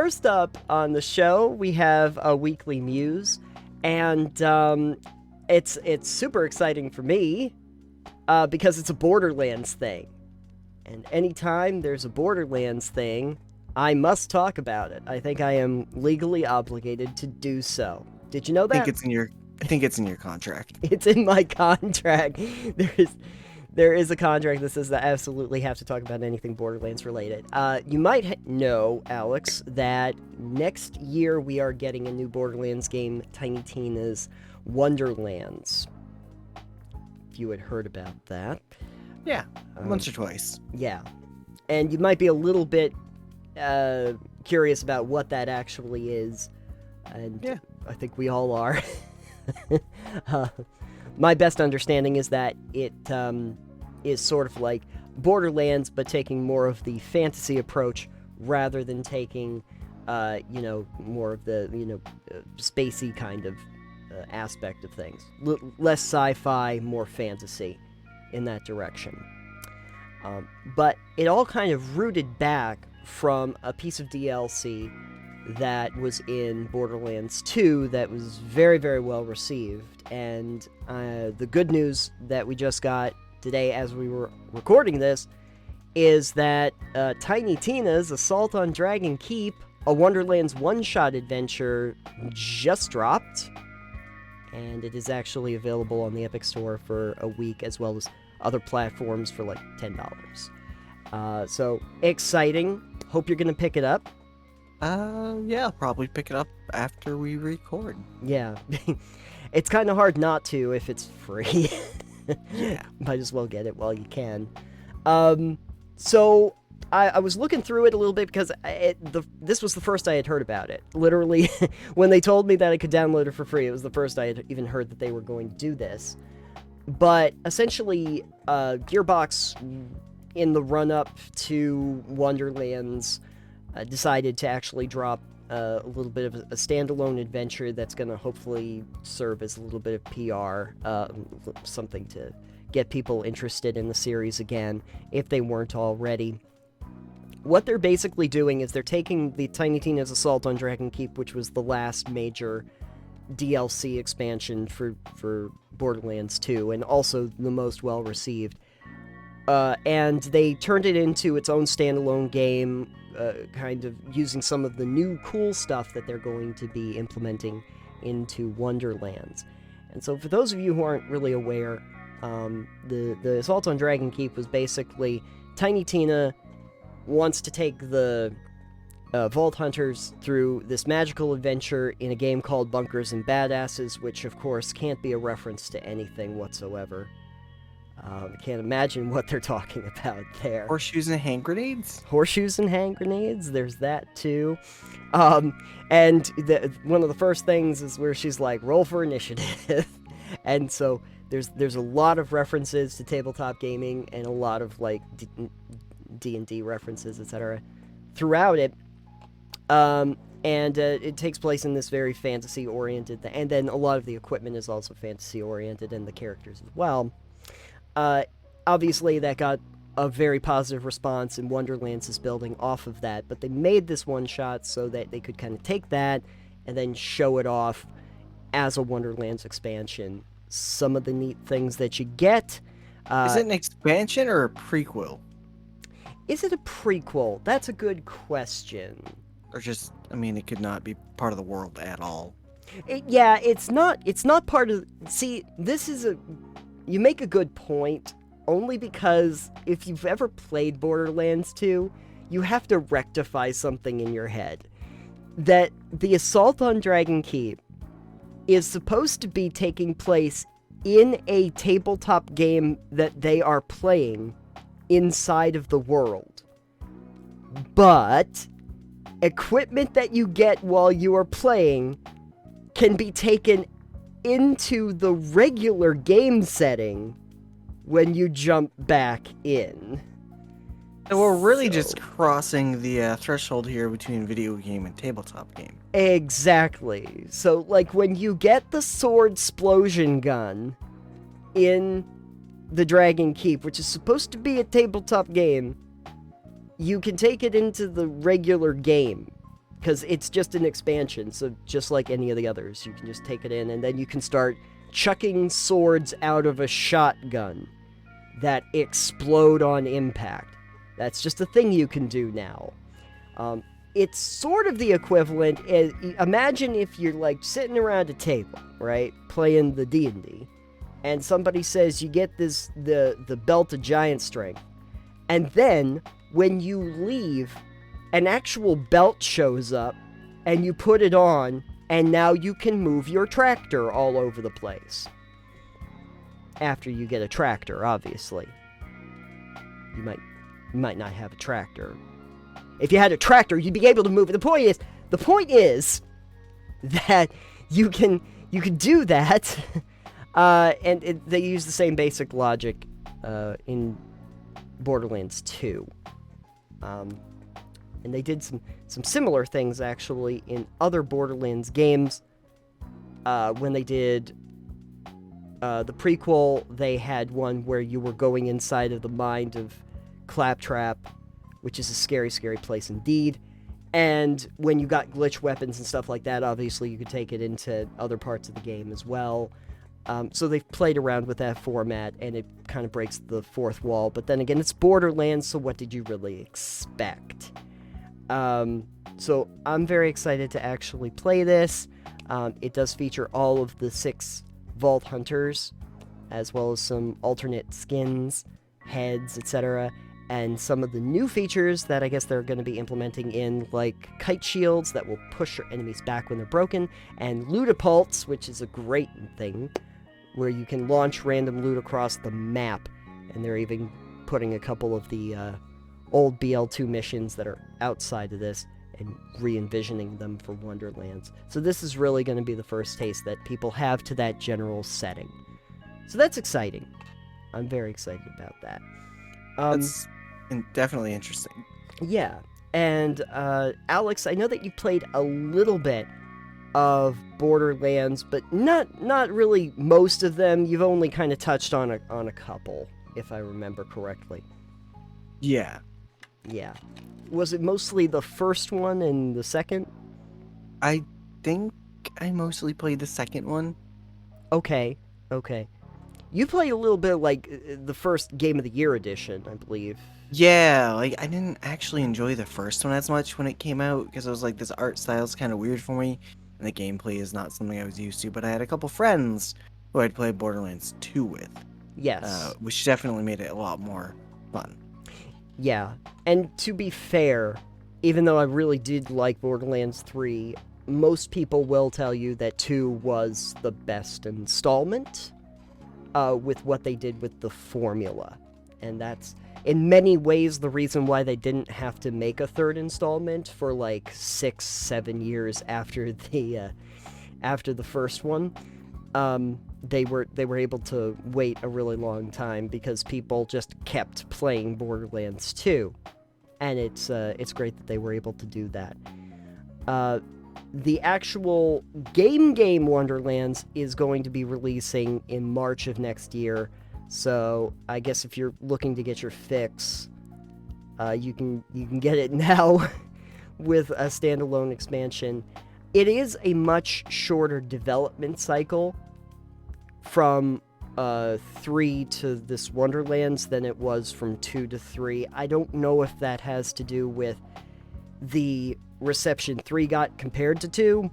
first up on the show, we have a weekly Muse, and it's super exciting for me because it's a Borderlands thing. And anytime there's a Borderlands thing, I must talk about it. I think I am legally obligated to do so. Did you know that? I think it's in your contract. It's in my contract. There is a contract that says that I absolutely have to talk about anything Borderlands related. You might know, Alex, that next year we are getting a new Borderlands game, Tiny Tina's Wonderlands. If you had heard about that. Yeah, once or twice. Yeah. And you might be a little bit curious about what that actually is. And yeah. I think we all are. My best understanding is that it is sort of like Borderlands, but taking more of the fantasy approach rather than taking, more of the, spacey kind of aspect of things. Less sci-fi, more fantasy in that direction. But it all kind of rooted back from a piece of DLC that was in Borderlands 2 that was very, very well received. And the good news that we just got today as we were recording this is that Tiny Tina's Assault on Dragon Keep, a Wonderlands one-shot adventure, just dropped. And it is actually available on the Epic Store for a week, as well as other platforms for like $10. So, exciting. Hope you're going to pick it up. Yeah, I'll probably pick it up after we record. Yeah. It's kind of hard not to if it's free. Yeah. Might as well get it while you can. So, I was looking through it a little bit because this was the first I had heard about it. Literally, when they told me that I could download it for free, it was the first I had even heard that they were going to do this. But essentially, Gearbox, in the run-up to Wonderlands, decided to actually drop a little bit of a standalone adventure that's going to hopefully serve as a little bit of PR, something to get people interested in the series again, if they weren't already. What they're basically doing is they're taking the Tiny Tina's Assault on Dragon Keep, which was the last major DLC expansion for Borderlands 2, and also the most well-received, and they turned it into its own standalone game, kind of using some of the new cool stuff that they're going to be implementing into Wonderlands. And so for those of you who aren't really aware, the Assault on Dragon Keep was basically Tiny Tina wants to take the Vault Hunters through this magical adventure in a game called Bunkers and Badasses, which of course can't be a reference to anything whatsoever. I can't imagine what they're talking about there. Horseshoes and hand grenades? Horseshoes and hand grenades, there's that too. And one of the first things is where she's like, roll for initiative. And so there's a lot of references to tabletop gaming and a lot of like D&D references, etc. throughout it. And it takes place in this very fantasy-oriented thing. And then a lot of the equipment is also fantasy-oriented, and the characters as well. Obviously, that got a very positive response, and Wonderlands is building off of that. But they made this one-shot so that they could kind of take that and then show it off as a Wonderlands expansion. Some of the neat things that you get... is it an expansion or a prequel? Is it a prequel? That's a good question. Or just, it could not be part of the world at all. It's not part of... See, you make a good point, only because if you've ever played Borderlands 2, you have to rectify something in your head. That the Assault on Dragon Keep is supposed to be taking place in a tabletop game that they are playing inside of the world. But equipment that you get while you are playing can be taken into the regular game setting when you jump back in. And we're really just crossing the threshold here between video game and tabletop game. Exactly. So, like, when you get the sword explosion gun in the Dragon Keep, which is supposed to be a tabletop game, you can take it into the regular game because it's just an expansion, so just like any of the others, you can just take it in, and then you can start chucking swords out of a shotgun that explode on impact. That's just a thing you can do now. It's sort of the equivalent. Imagine if you're like sitting around a table, right, playing the D&D, and somebody says you get the belt of giant strength, and then when you leave, an actual belt shows up, and you put it on, and now you can move your tractor all over the place. After you get a tractor, obviously. You might not have a tractor. If you had a tractor, you'd be able to move it. The point is that you can do that, and they use the same basic logic in Borderlands 2. And they did some similar things, actually, in other Borderlands games. When they did the prequel, they had one where you were going inside of the mind of Claptrap, which is a scary, scary place indeed. And when you got glitch weapons and stuff like that, obviously you could take it into other parts of the game as well. So they've played around with that format, and it kind of breaks the fourth wall. But then again, it's Borderlands, so what did you really expect? So I'm very excited to actually play this. It does feature all of the 6 Vault Hunters, as well as some alternate skins, heads, etc., and some of the new features that I guess they're going to be implementing in, like kite shields that will push your enemies back when they're broken, and lootapults, which is a great thing, where you can launch random loot across the map, and they're even putting a couple of the old BL2 missions that are outside of this and re-envisioning them for Wonderlands. So this is really going to be the first taste that people have to that general setting. So that's exciting. I'm very excited about that. That's definitely interesting. Yeah. And Alex, I know that you played a little bit of Borderlands, but not really most of them. You've only kind of touched on a couple, if I remember correctly. Yeah. Yeah. Was it mostly the first one and the second? I think I mostly played the second one. Okay. You played a little bit like the first Game of the Year edition, I believe. Yeah, like I didn't actually enjoy the first one as much when it came out because I was like, this art style's kind of weird for me, and the gameplay is not something I was used to. But I had a couple friends who I'd played Borderlands 2 with. Yes. Which definitely made it a lot more fun. Yeah, and to be fair, even though I really did like Borderlands 3, most people will tell you that 2 was the best installment with what they did with the formula. And that's, in many ways, the reason why they didn't have to make a third installment for like 6-7 years after the first one. They were able to wait a really long time because people just kept playing Borderlands 2, and it's great that they were able to do that. The actual game Wonderlands is going to be releasing in March of next year, so I guess if you're looking to get your fix, you can get it now with a standalone expansion. It is a much shorter development cycle from 3 to this Wonderlands than it was from 2 to 3. I don't know if that has to do with the reception 3 got compared to 2,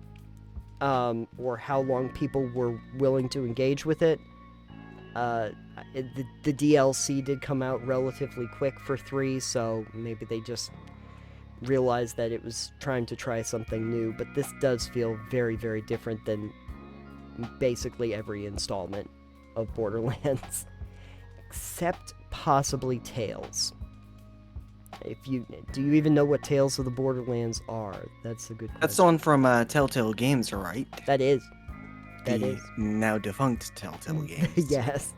or how long people were willing to engage with it. The DLC did come out relatively quick for 3, so maybe they just realized that it was trying to try something new, but this does feel very, very different than basically every installment of Borderlands, except possibly Tales. Do you even know what Tales of the Borderlands are? That's a good question. That's the one from Telltale Games, right? That is. Now defunct Telltale Games. Yes.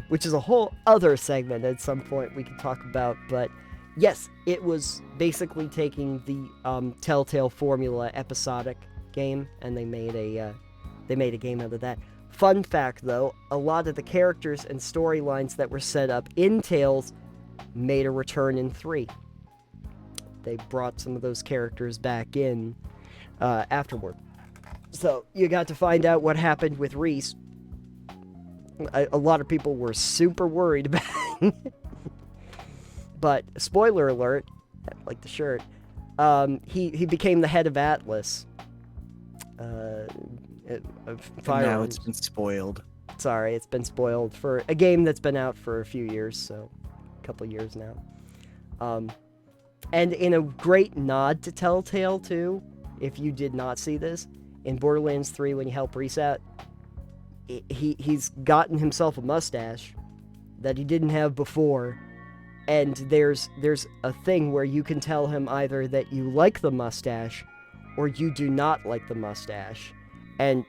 Which is a whole other segment at some point we can talk about, but yes, it was basically taking the Telltale formula episodic game, and they made a game out of that. Fun fact, though, a lot of the characters and storylines that were set up in Tales made a return in 3. they brought some of those characters back in afterward. So you got to find out what happened with Reese. A lot of people were super worried about it. But, spoiler alert, like the shirt, he became the head of Atlas. Now it's been spoiled. Sorry, it's been spoiled for a game that's been out for a few years, so a couple years now. And in a great nod to Telltale, too, if you did not see this, in Borderlands 3, when you help Reset, he's gotten himself a mustache that he didn't have before, and there's a thing where you can tell him either that you like the mustache or you do not like the mustache, and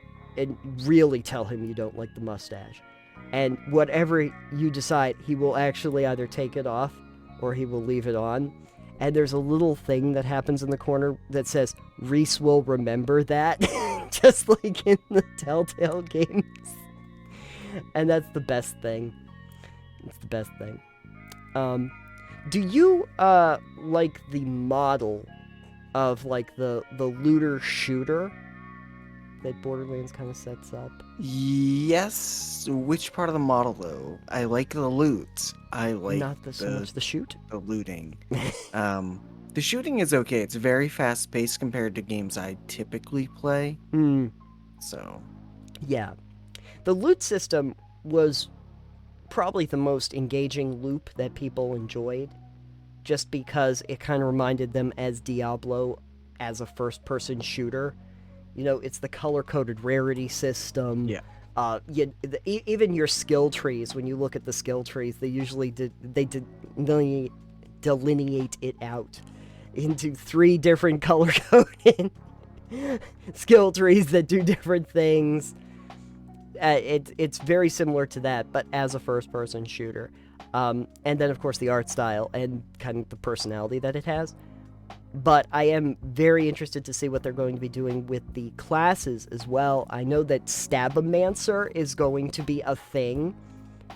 really tell him you don't like the mustache. And whatever you decide, he will actually either take it off or he will leave it on. And there's a little thing that happens in the corner that says, Reese will remember that, just like in the Telltale games. And that's the best thing. It's the best thing. Do you, like the model of, like, the looter shooter that Borderlands kind of sets up? Yes. Which part of the model, though? I like the loot. I like Not so much the shoot? the looting. The shooting is okay. It's very fast-paced compared to games I typically play. So, yeah. The loot system was probably the most engaging loop that people enjoyed, just because it kind of reminded them as Diablo as a first-person shooter. You know, it's the color-coded rarity system. Yeah. Even your skill trees, when you look at the skill trees, they usually delineate it out into 3 different color-coded skill trees that do different things. It's very similar to that, but as a first-person shooter. And then, of course, the art style and kind of the personality that it has. But I am very interested to see what they're going to be doing with the classes as well. I know that Stabomancer is going to be a thing.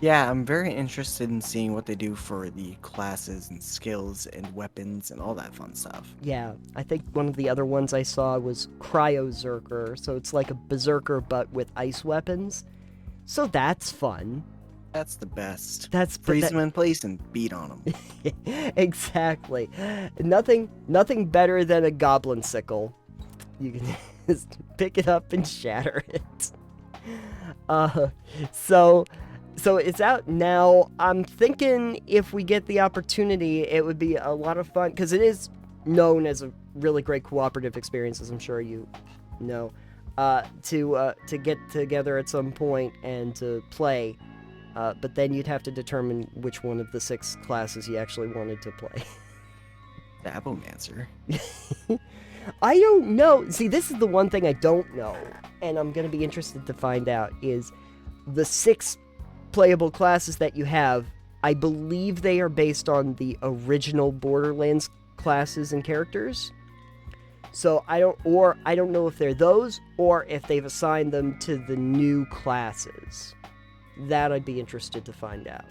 yeah, I'm very interested in seeing what they do for the classes and skills and weapons and all that fun stuff. Yeah, I think one of the other ones I saw was Cryozerker, so it's like a berserker but with ice weapons. So that's fun. That's the best. That's Freeze them in place and beat on them. Exactly. Nothing better than a goblin sickle. You can just pick it up and shatter it. So it's out now. I'm thinking if we get the opportunity, it would be a lot of fun, because it is known as a really great cooperative experience, as I'm sure you know, to get together at some point and to play. But then you'd have to determine which one of the 6 classes you actually wanted to play. Stabomancer. I don't know. See, this is the one thing I don't know, and I'm going to be interested to find out, is the 6 playable classes that you have, I believe they are based on the original Borderlands classes and characters. So I don't know if they're those, or if they've assigned them to the new classes. That I'd be interested to find out.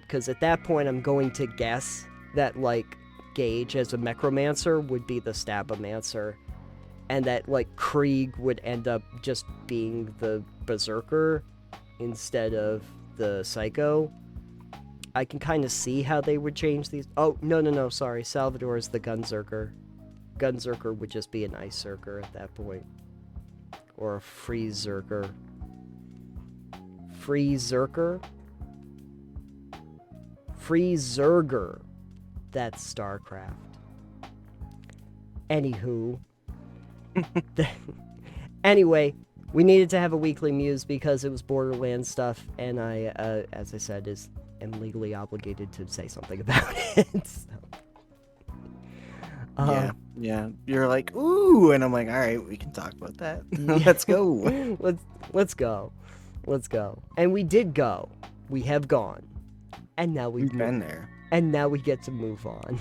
Because at that point, I'm going to guess that, like, Gage as a Necromancer would be the Stabomancer, and that, like, Krieg would end up just being the Berserker instead of the Psycho. I can kind of see how they would change these. Oh, no, sorry. Salvador is the Gunzerker. Gunzerker would just be an Ice Zerker at that point. Or a Freezerker. Freezerker? Freezerger. That's StarCraft. Anywho. Anyway, we needed to have a weekly Muse because it was Borderlands stuff, and I, as I said, am legally obligated to say something about it. So. Yeah. You're like, ooh, and I'm like, all right, we can talk about that. Let's go. Let's go. Let's go. And we did go. We have gone. And now we've been there. And now we get to move on.